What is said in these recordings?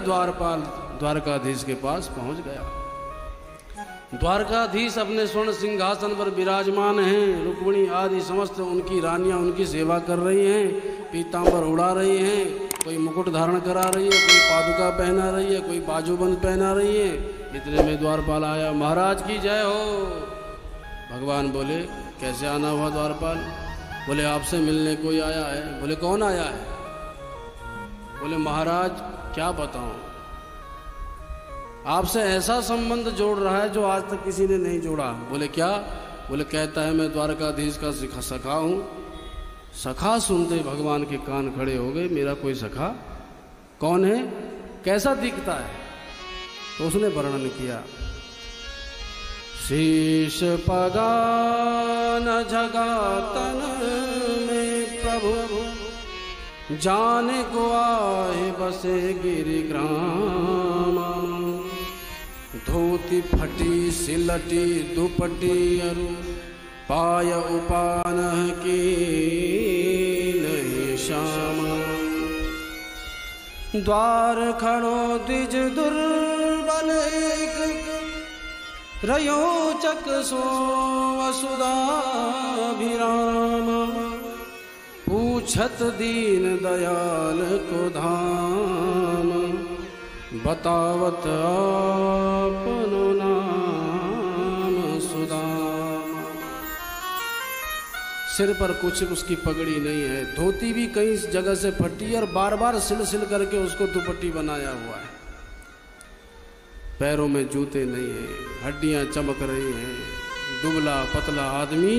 द्वारपाल द्वारकाधीश के पास पहुंच गया। द्वारकाधीश अपने स्वर्ण सिंहासन पर विराजमान हैं। रुक्मिणी आदि समस्त उनकी रानियां उनकी सेवा कर रही हैं, पीतांबर उड़ा रही हैं, कोई मुकुट धारण करा रही है, कोई पादुका पहना रही है, कोई बाजूबंद पहना रही है। इतने में द्वारपाल आया। महाराज की जय हो। भगवान बोले कैसे आना हुआ द्वारपाल? बोले आपसे मिलने कोई आया है। बोले कौन आया है? बोले महाराज क्या बताऊं, आपसे ऐसा संबंध जोड़ रहा है जो आज तक किसी ने नहीं जोड़ा। बोले क्या? बोले कहता है मैं द्वारकाधीश का सखा हूं। सखा सुनते भगवान के कान खड़े हो गए। मेरा कोई सखा? कौन है? कैसा दिखता है? तो उसने वर्णन किया। शीश पगान जगातन में प्रभु, जाने को आए बसे गिरिग्राम। धोती फटी सिलटी दुपटी अरु, पाय उपान की नहीं श्याम। द्वार खड़ो द्विज दुर्बल एक, रयो चक सो वसुधाभिराम। पूछत दीन दयाल को धाम, बतावत आपनो नाम सुदाम। सिर पर कुछ उसकी पगड़ी नहीं है, धोती भी कई जगह से फटी और बार बार सिल सिल करके उसको दुपट्टी बनाया हुआ है। पैरों में जूते नहीं है, हड्डियां चमक रही हैं। दुबला पतला आदमी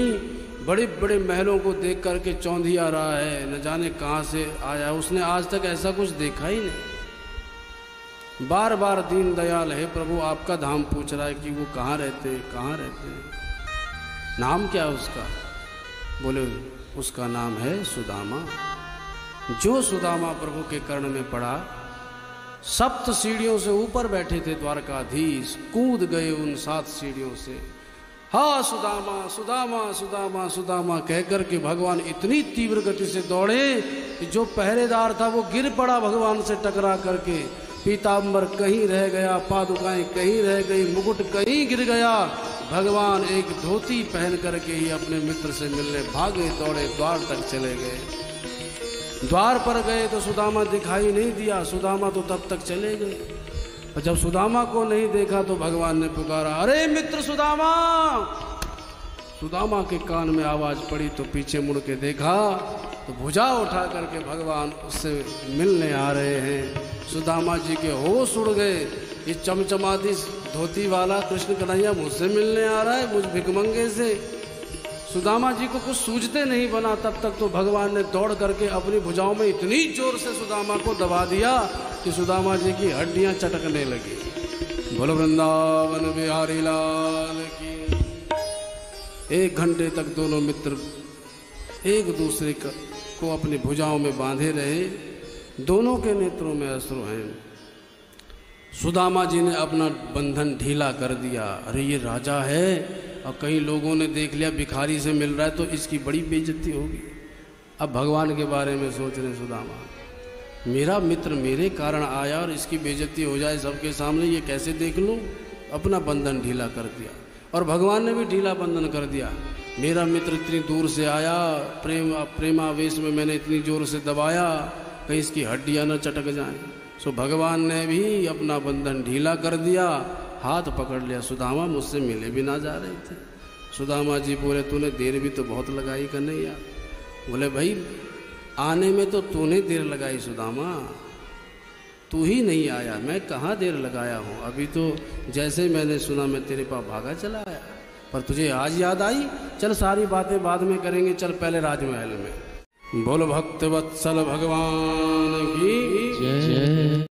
बड़े बड़े महलों को देख करके चौंधिया रहा है, न जाने कहाँ से आया। उसने आज तक ऐसा कुछ देखा ही नहीं। बार बार दीन दयाल है प्रभु आपका धाम पूछ रहा है कि वो कहाँ रहते हैं, कहाँ रहते हैं, नाम क्या है उसका? बोले उसका नाम है सुदामा। जो सुदामा प्रभु के कर्ण में पड़ा, 7 सीढ़ियों से ऊपर बैठे थे द्वारकाधीश, कूद गए उन 7 सीढ़ियों से। हाँ सुदामा सुदामा सुदामा सुदामा कहकर के भगवान इतनी तीव्र गति से दौड़े कि जो पहरेदार था वो गिर पड़ा भगवान से टकरा करके। पीतांबर कहीं रह गया, पादुकाएं कहीं रह गई, मुकुट कहीं गिर गया। भगवान एक धोती पहन करके ही अपने मित्र से मिलने भागे, दौड़े, द्वार तक चले गए। द्वार पर गए तो सुदामा दिखाई नहीं दिया। सुदामा तो तब तक चले गए, और जब सुदामा को नहीं देखा तो भगवान ने पुकारा, अरे मित्र सुदामा। सुदामा के कान में आवाज पड़ी तो पीछे मुड़ के देखा तो भुजा उठा करके भगवान उससे मिलने आ रहे हैं। सुदामा जी के होश उड़ गए। ये चमचमाती धोती वाला कृष्ण कन्हैया मुझसे मिलने आ रहा है, मुझ भिखमंगे से। सुदामा जी को कुछ सूझते नहीं बना। तब तक तो भगवान ने दौड़ करके अपनी भुजाओं में इतनी जोर से सुदामा को दबा दिया कि सुदामा जी की हड्डियां चटकने लगी। बोलो वृंदावन बिहारी लाल की। 1 घंटे तक दोनों मित्र एक दूसरे को अपनी भुजाओं में बांधे रहे। दोनों के नेत्रों में अश्रु हैं। सुदामा जी ने अपना बंधन ढीला कर दिया। अरे ये राजा है और कई लोगों ने देख लिया भिखारी से मिल रहा है तो इसकी बड़ी बेइज्जती होगी। अब भगवान के बारे में सोच रहे सुदामा, मेरा मित्र मेरे कारण आया और इसकी बेइज्जती हो जाए सबके सामने, ये कैसे देख लूँ। अपना बंधन ढीला कर दिया और भगवान ने भी ढीला बंधन कर दिया। मेरा मित्र इतनी दूर से आया, प्रेमावेश में मैंने इतनी जोर से दबाया कहीं इसकी हड्डियां न चटक जाएं। सो भगवान ने भी अपना बंधन ढीला कर दिया, हाथ पकड़ लिया। सुदामा मुझसे मिले भी ना जा रहे थे। सुदामा जी बोले तूने देर भी तो बहुत लगाई कन्हैया। बोले भाई आने में तो तूने देर लगाई सुदामा, तू ही नहीं आया, मैं कहाँ देर लगाया हूँ। अभी तो जैसे मैंने सुना मैं तेरे पास भागा चला आया, पर तुझे आज याद आई। चल सारी बातें बाद में करेंगे, चल पहले राजमहल में। बोलो भक्त वत्सल भगवान की जय।